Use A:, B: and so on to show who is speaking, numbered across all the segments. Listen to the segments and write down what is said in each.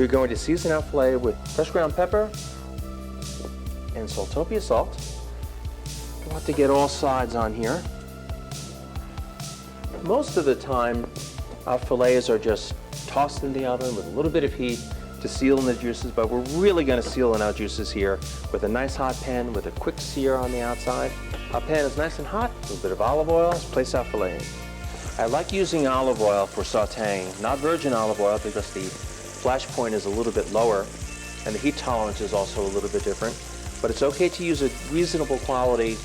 A: We're going to season our filet with fresh ground pepper and SALTOPIA salt. I want to get all sides on here. Most of the time, our fillets are just tossed in the oven with a little bit of heat to seal in the juices, but we're really going to seal in our juices here with a nice hot pan with a quick sear on the outside. Our pan is nice and hot, a little bit of olive oil. Let's place our filet in. I like using olive oil for sauteing, not virgin olive oil because the flash point is a little bit lower and the heat tolerance is also a little bit different, but it's okay to use a reasonable quality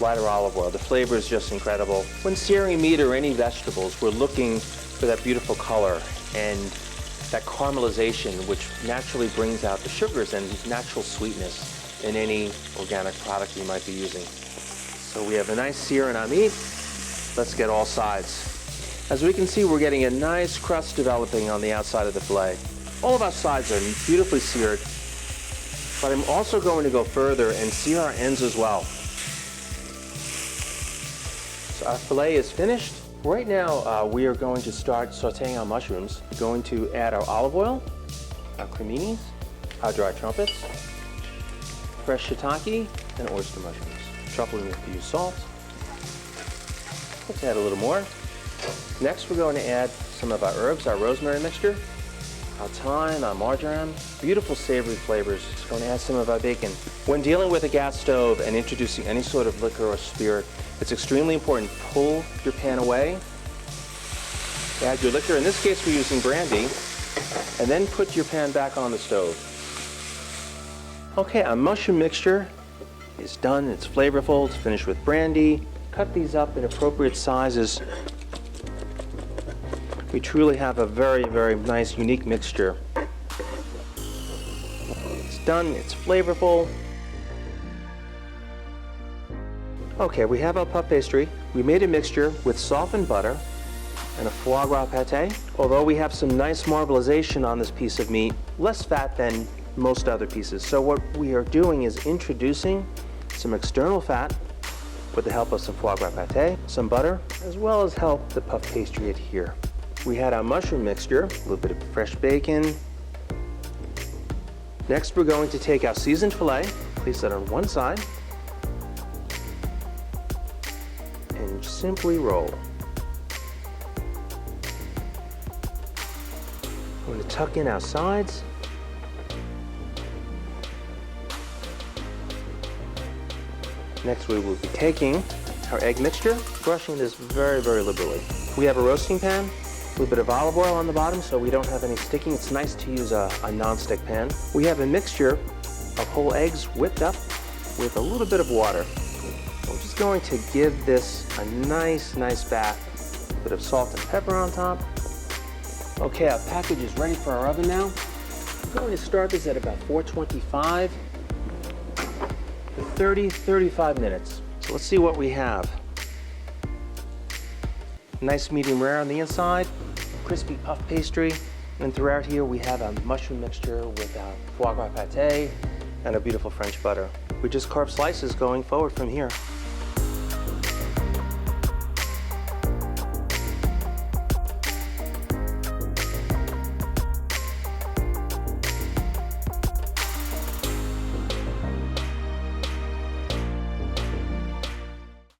A: lighter olive oil. The flavor is just incredible. When searing meat or any vegetables, we're looking for that beautiful color and that caramelization, which naturally brings out the sugars and natural sweetness in any organic product you might be using. So we have a nice sear in our meat. Let's get all sides. As we can see, we're getting a nice crust developing on the outside of the filet. All of our sides are beautifully seared, but I'm also going to go further and sear our ends as well. So our filet is finished. Right now, we are going to start sauteing our mushrooms. We're going to add our olive oil, our creminis, our dried trumpets, fresh shiitake, and oyster mushrooms. Truffling with a few salt. Let's add a little more. Next, we're going to add some of our herbs, our rosemary mixture, our thyme, our marjoram, beautiful savory flavors. Just going to add some of our bacon. When dealing with a gas stove and introducing any sort of liquor or spirit, it's extremely important. Pull your pan away, add your liquor. In this case, we're using brandy, and then put your pan back on the stove. Okay, our mushroom mixture is done. It's flavorful. It's finished with brandy. Cut these up in appropriate sizes. We truly have a very, very nice, unique mixture. It's done. It's flavorful. Okay, we have our puff pastry. We made a mixture with softened butter and a foie gras pate. Although we have some nice marbleization on this piece of meat, less fat than most other pieces. So what we are doing is introducing some external fat with the help of some foie gras pate, some butter, as well as help the puff pastry adhere. We had our mushroom mixture, a little bit of fresh bacon. Next, we're going to take our seasoned filet, place that on one side, and simply roll. I'm going to tuck in our sides. Next, we will be taking our egg mixture, brushing this very, very liberally. We have a roasting pan, a little bit of olive oil on the bottom so we don't have any sticking. It's nice to use a non-stick pan. We have a mixture of whole eggs whipped up with a little bit of water. We're just going to give this a nice bath. A bit of salt and pepper on top. Okay, our package is ready for our oven now. I'm going to start this at about 425 for 30-35 minutes. So let's see what we have. Nice medium rare on the inside, crispy puff pastry, and throughout here we have a mushroom mixture with our foie gras pate and a beautiful French butter. We just carve slices going forward from here.